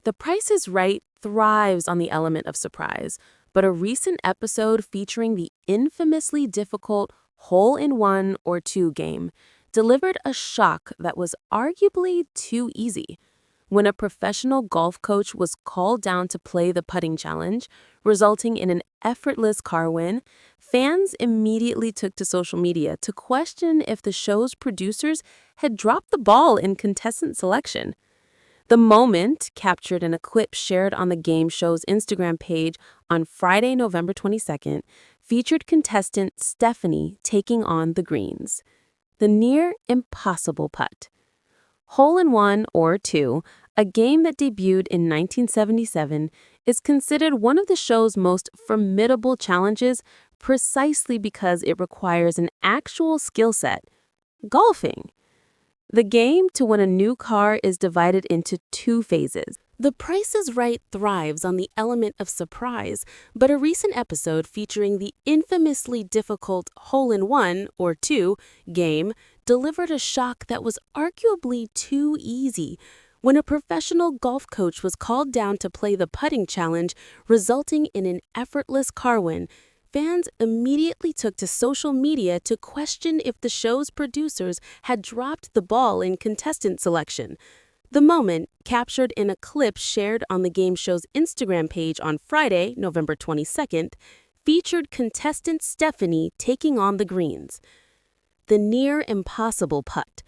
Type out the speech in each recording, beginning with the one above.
The Price is Right thrives on the element of surprise, but a recent episode featuring the infamously difficult hole-in-one or two game delivered a shock that was arguably too easy. When a professional golf coach was called down to play the putting challenge, resulting in an effortless car win, fans immediately took to social media to question if the show's producers had dropped the ball in contestant selection. The moment, captured in a clip shared on the game show's Instagram page on Friday, November 22nd, featured contestant Stephanie taking on the greens. The near impossible putt. Hole-in-one or two, a game that debuted in 1977, is considered one of the show's most formidable challenges precisely because it requires an actual skill set: golfing. The game to win a new car is divided into two phases. The Price is Right thrives on the element of surprise, but a recent episode featuring the infamously difficult hole-in-one or two game delivered a shock that was arguably too easy. When a professional golf coach was called down to play the putting challenge, resulting in an effortless car win, fans immediately took to social media to question if the show's producers had dropped the ball in contestant selection. The moment, captured in a clip shared on the game show's Instagram page on Friday, November 22nd, featured contestant Stephanie taking on the greens. The near impossible putt.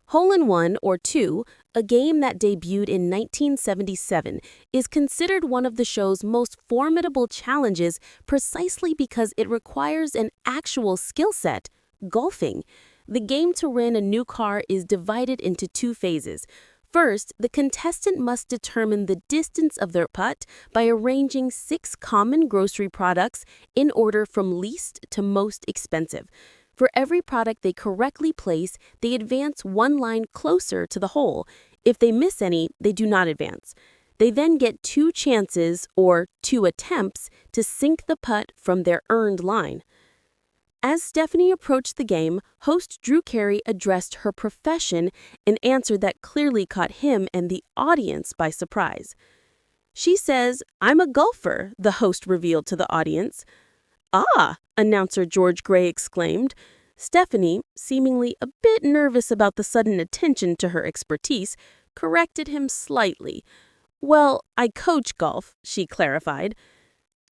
Hole-in-one or two, a game that debuted in 1977, is considered one of the show's most formidable challenges precisely because it requires an actual skill set: golfing. The game to win a new car is divided into two phases. First, the contestant must determine the distance of their putt by arranging 6 common grocery products in order from least to most expensive. For every product they correctly place, they advance one line closer to the hole. If they miss any, they do not advance. They then get 2 chances, or 2 attempts, to sink the putt from their earned line. As Stephanie approached the game, host Drew Carey addressed her profession, an answer that clearly caught him and the audience by surprise. She says, "I'm a golfer," the host revealed to the audience. "Ah," announcer George Gray exclaimed. Stephanie, seemingly a bit nervous about the sudden attention to her expertise, corrected him slightly. "Well, I coach golf," she clarified.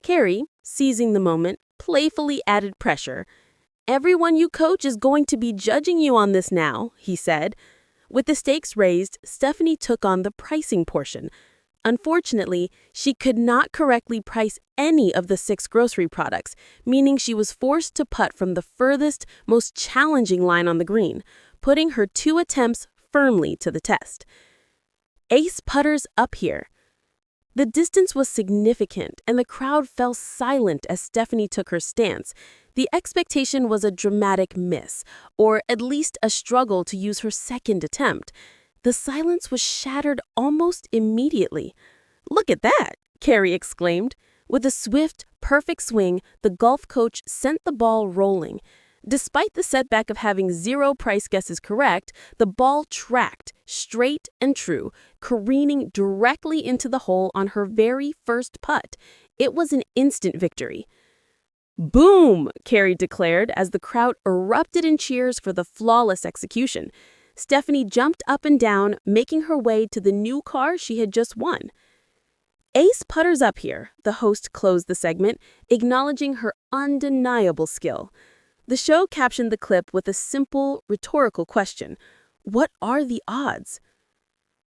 Carey, seizing the moment, playfully added pressure. "Everyone you coach is going to be judging you on this now," he said. With the stakes raised, Stephanie took on the pricing portion. Unfortunately, she could not correctly price any of the 6 grocery products, meaning she was forced to putt from the furthest, most challenging line on the green, putting her 2 attempts firmly to the test. Ace putters up here. The distance was significant, and the crowd fell silent as Stephanie took her stance. The expectation was a dramatic miss, or at least a struggle to use her second attempt. The silence was shattered almost immediately. "Look at that!" Carey exclaimed. With a swift, perfect swing, the golf coach sent the ball rolling. Despite the setback of having 0 price guesses correct, the ball tracked, straight and true, careening directly into the hole on her very first putt. It was an instant victory. "Boom!" Carey declared as the crowd erupted in cheers for the flawless execution. Stephanie jumped up and down, making her way to the new car she had just won. "Ace putters up here," the host closed the segment, acknowledging her undeniable skill. The show captioned the clip with a simple, rhetorical question: what are the odds?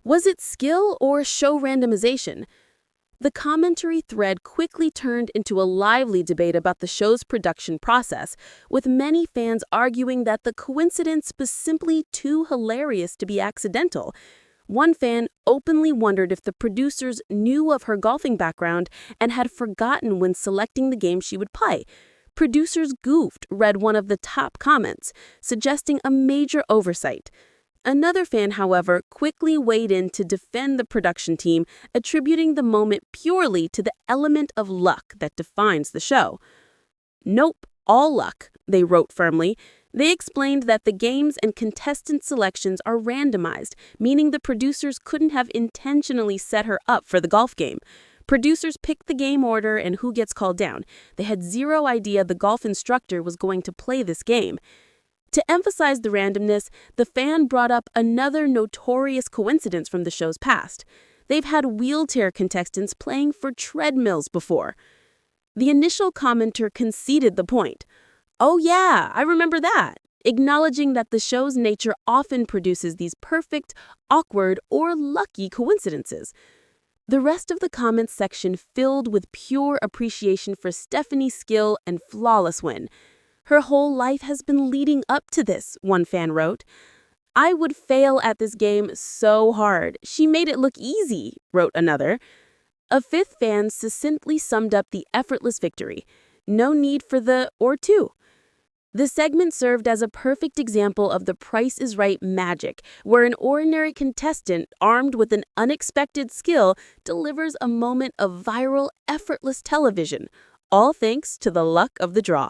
Was it skill or show randomization? The commentary thread quickly turned into a lively debate about the show's production process, with many fans arguing that the coincidence was simply too hilarious to be accidental. One fan openly wondered if the producers knew of her golfing background and had forgotten when selecting the game she would play. Producers Goofed read one of the top comments, suggesting a major oversight. Another fan, however, quickly weighed in to defend the production team, attributing the moment purely to the element of luck that defines the show. "Nope, all luck," they wrote firmly. They explained that the games and contestant selections are randomized, meaning the producers couldn't have intentionally set her up for the golf game. Producers picked the game order and who gets called down. They had zero idea the golf instructor was going to play this game. To emphasize the randomness, the fan brought up another notorious coincidence from the show's past. They've had wheelchair contestants playing for treadmills before. The initial commenter conceded the point. "Oh yeah, I remember that," acknowledging that the show's nature often produces these perfect, awkward, or lucky coincidences. The rest of the comments section filled with pure appreciation for Stephanie's skill and flawless win. "Her whole life has been leading up to this," one fan wrote. "I would fail at this game so hard. She made it look easy," wrote another. A fifth fan succinctly summed up the effortless victory. "No need for the or to." The segment served as a perfect example of the Price is Right magic, where an ordinary contestant, armed with an unexpected skill, delivers a moment of viral, effortless television, all thanks to the luck of the draw.